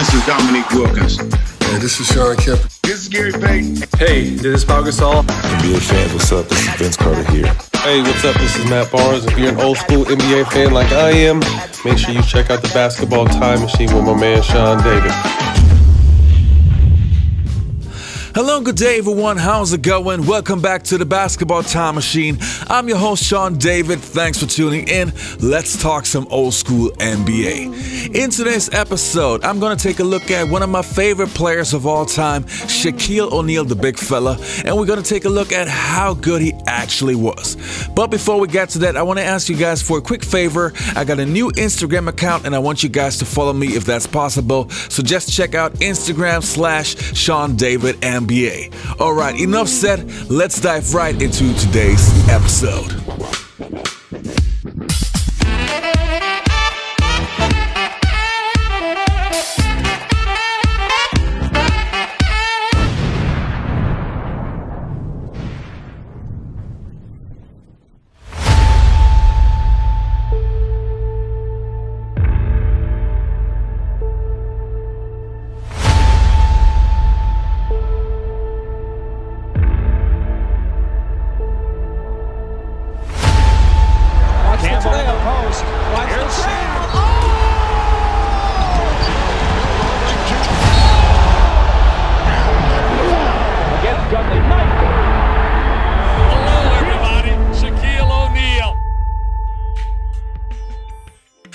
This is Dominique Wilkins. Hey, this is Sean Kemp. This is Gary Payton. Hey, this is Pau Gasol. NBA fans, what's up? This is Vince Carter here. Hey, what's up? This is Matt Barnes. If you're an old school NBA fan like I am, make sure you check out the Basketball Time Machine with my man Sean David. Hello, good day everyone, how's it going? Welcome back to the Basketball Time Machine. I'm your host Sean David, thanks for tuning in. Let's talk some old school NBA. In today's episode, I'm going to take a look at one of my favorite players of all time, Shaquille O'Neal, the big fella, and we're going to take a look at how good he actually was. But before we get to that, I want to ask you guys for a quick favor. I got a new Instagram account and I want you guys to follow me if that's possible. So just check out Instagram/SeanDavidNBA. Alright, enough said, let's dive right into today's episode.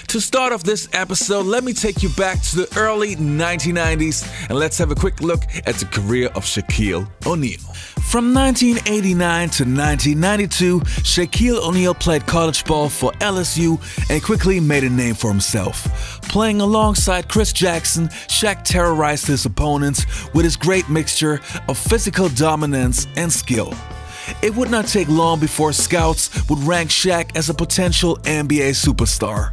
To start off this episode, let me take you back to the early 1990s and let's have a quick look at the career of Shaquille O'Neal. From 1989 to 1992, Shaquille O'Neal played college ball for LSU and quickly made a name for himself. Playing alongside Chris Jackson, Shaq terrorized his opponents with his great mixture of physical dominance and skill. It would not take long before scouts would rank Shaq as a potential NBA superstar.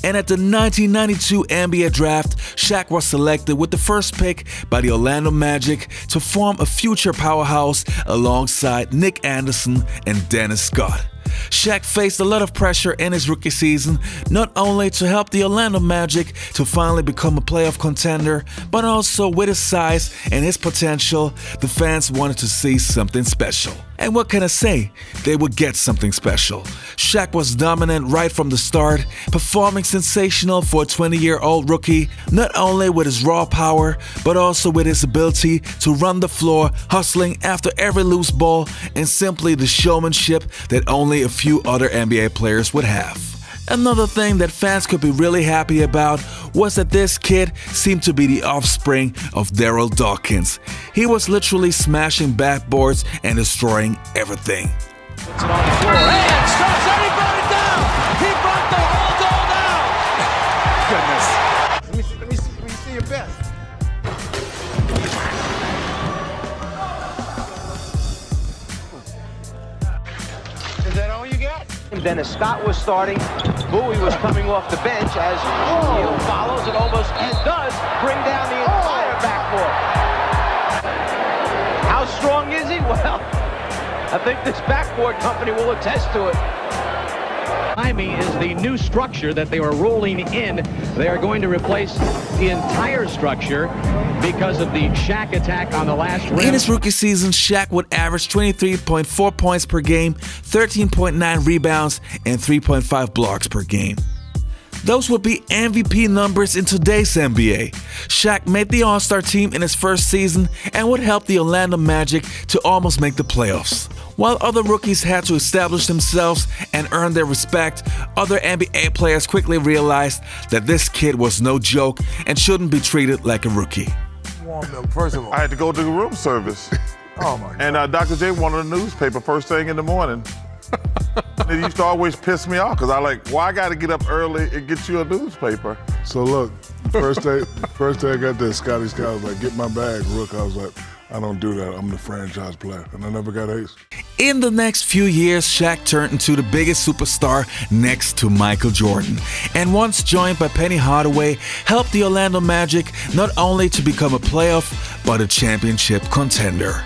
And at the 1992 NBA draft, Shaq was selected with the first pick by the Orlando Magic to form a future powerhouse alongside Nick Anderson and Dennis Scott. Shaq faced a lot of pressure in his rookie season, not only to help the Orlando Magic to finally become a playoff contender, but also with his size and his potential, the fans wanted to see something special. And what can I say? They would get something special. Shaq was dominant right from the start, performing sensational for a 20-year-old rookie, not only with his raw power, but also with his ability to run the floor, hustling after every loose ball, and simply the showmanship that only a few other NBA players would have. Another thing that fans could be really happy about was that this kid seemed to be the offspring of Daryl Dawkins. He was literally smashing backboards and destroying everything. Puts it on the floor, and stops, and he brought it down! He brought the whole doll down! Goodness. Let me see your best. Is that all you got? Dennis Scott was starting. Bowie was coming off the bench as O'Neal follows and almost does bring down the entire backboard. How strong is he? Well, I think this backboard company will attest to it. Timing is the new structure that they are rolling in. They are going to replace the entire structure because of the Shaq attack on the last round. In his rookie season, Shaq would average 23.4 points per game, 13.9 rebounds, and 3.5 blocks per game. Those would be MVP numbers in today's NBA. Shaq made the All-Star team in his first season and would help the Orlando Magic to almost make the playoffs. While other rookies had to establish themselves and earn their respect, other NBA players quickly realized that this kid was no joke and shouldn't be treated like a rookie. First of all, I had to go to the room service. Oh my God. And Dr. J wanted a newspaper first thing in the morning. It used to always piss me off because I like, why I got to get up early and get you a newspaper? So look, first day I got there, Scotty Scott was like, get my bag, Rook. I was like, I don't do that. I'm the franchise player. And I never got ace. In the next few years, Shaq turned into the biggest superstar next to Michael Jordan, and once joined by Penny Hardaway, helped the Orlando Magic not only to become a playoff, but a championship contender.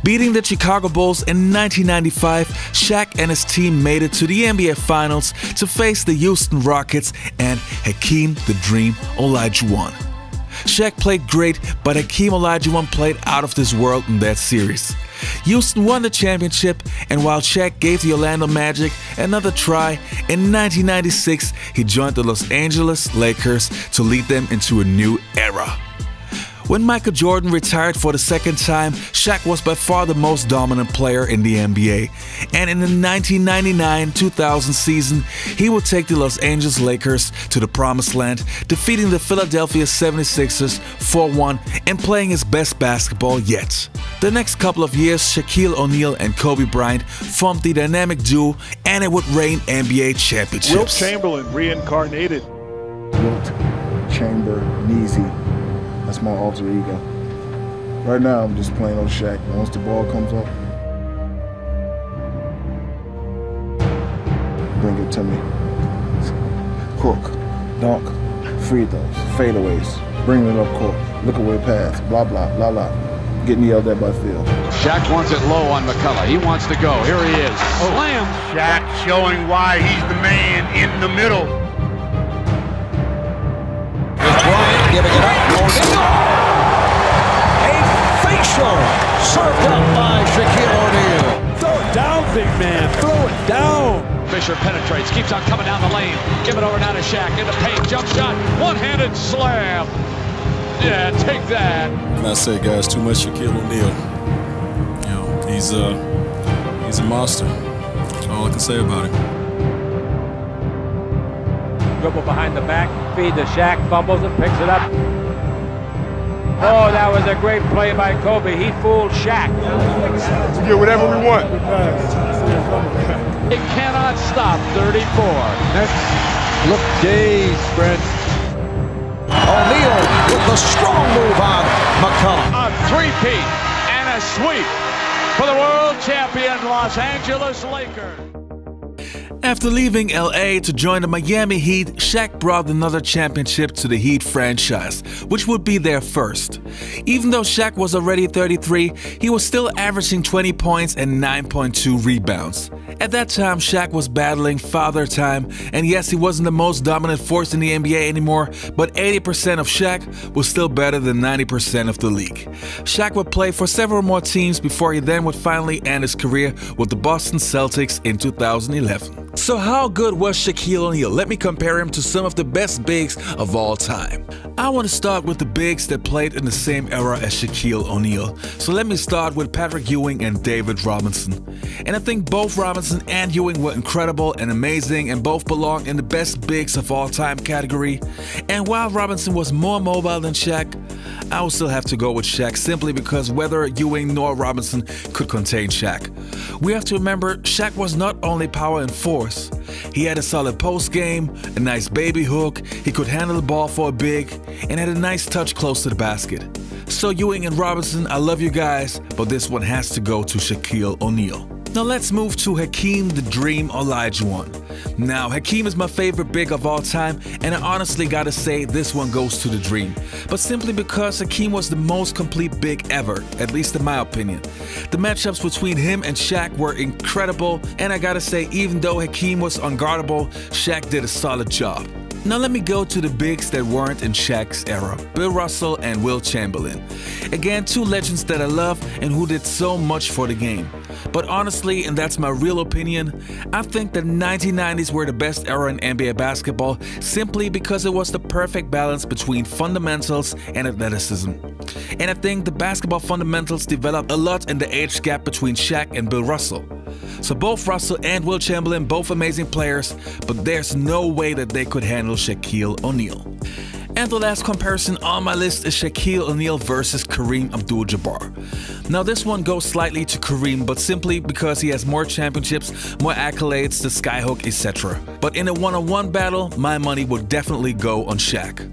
Beating the Chicago Bulls in 1995, Shaq and his team made it to the NBA Finals to face the Houston Rockets and Hakeem the Dream Olajuwon. Shaq played great, but Hakeem Olajuwon played out of this world in that series. Houston won the championship, and while Shaq gave the Orlando Magic another try, in 1996 he joined the Los Angeles Lakers to lead them into a new era. When Michael Jordan retired for the second time, Shaq was by far the most dominant player in the NBA. And in the 1999-2000 season, he would take the Los Angeles Lakers to the promised land, defeating the Philadelphia 76ers 4-1 and playing his best basketball yet. The next couple of years, Shaquille O'Neal and Kobe Bryant formed the dynamic duo, and it would reign NBA championships. Wilt Chamberlain reincarnated. Wilt Chamber-Neezy. That's my alter ego. Right now, I'm just playing on Shaq. Once the ball comes up, bring it to me. Hook, dunk, free throws, fadeaways, bring it up court, look away pass, blah, blah, blah, blah. Getting yelled at by Phil. Shaq wants it low on McCullough. He wants to go. Here he is. Slam. Shaq showing why he's the man in the middle. Bryant giving it up. A facial served up by Shaquille O'Neal. Throw it down, big man. Throw it down. Fisher penetrates, keeps on coming down the lane. Give it over now to Shaq. In the paint, jump shot, one-handed slam. Yeah, take that. And I say, guys, too much Shaquille O'Neal. You know, he's a monster. That's all I can say about him. Dribble behind the back, feed to Shaq, fumbles and picks it up. Oh, that was a great play by Kobe. He fooled Shaq. We get whatever we want. It cannot stop 34. Next, look dazed, Brent. O'Neal with the strong move on McCullough. A three-peat and a sweep for the world champion Los Angeles Lakers. After leaving LA to join the Miami Heat, Shaq brought another championship to the Heat franchise, which would be their first. Even though Shaq was already 33, he was still averaging 20 points and 9.2 rebounds. At that time, Shaq was battling father time, and yes, he wasn't the most dominant force in the NBA anymore, but 80% of Shaq was still better than 90% of the league. Shaq would play for several more teams before he then would finally end his career with the Boston Celtics in 2011. So how good was Shaquille O'Neal? Let me compare him to some of the best bigs of all time. I want to start with the bigs that played in the same era as Shaquille O'Neal. So let me start with Patrick Ewing and David Robinson. And I think both Robinson and Ewing were incredible and amazing, and both belong in the best bigs of all time category. And while Robinson was more mobile than Shaq, I will still have to go with Shaq simply because whether Ewing nor Robinson could contain Shaq. We have to remember Shaq was not only power and force. He had a solid post game, a nice baby hook, he could handle the ball for a big, and had a nice touch close to the basket. So Ewing and Robinson, I love you guys, but this one has to go to Shaquille O'Neal. Now let's move to Hakeem the Dream Olajuwon. Now Hakeem is my favorite big of all time, and I honestly gotta say this one goes to the Dream. But simply because Hakeem was the most complete big ever, at least in my opinion. The matchups between him and Shaq were incredible, and I gotta say even though Hakeem was unguardable, Shaq did a solid job. Now let me go to the bigs that weren't in Shaq's era, Bill Russell and Wilt Chamberlain. Again, two legends that I love and who did so much for the game. But honestly, and that's my real opinion, I think the 1990s were the best era in NBA basketball simply because it was the perfect balance between fundamentals and athleticism. And I think the basketball fundamentals developed a lot in the age gap between Shaq and Bill Russell. So both Russell and Wilt Chamberlain, both amazing players, but there's no way that they could handle Shaquille O'Neal. And the last comparison on my list is Shaquille O'Neal versus Kareem Abdul-Jabbar. Now this one goes slightly to Kareem, but simply because he has more championships, more accolades, the skyhook, etc. But in a one-on-one battle, my money would definitely go on Shaq.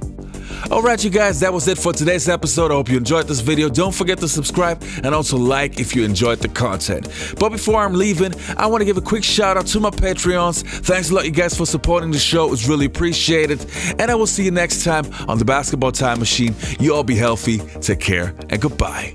Alright you guys, that was it for today's episode. I hope you enjoyed this video. Don't forget to subscribe and also like if you enjoyed the content. But before I'm leaving, I want to give a quick shout out to my Patreons. Thanks a lot you guys for supporting the show. It's really appreciated. And I will see you next time on the Basketball Time Machine. You all be healthy, take care, and goodbye.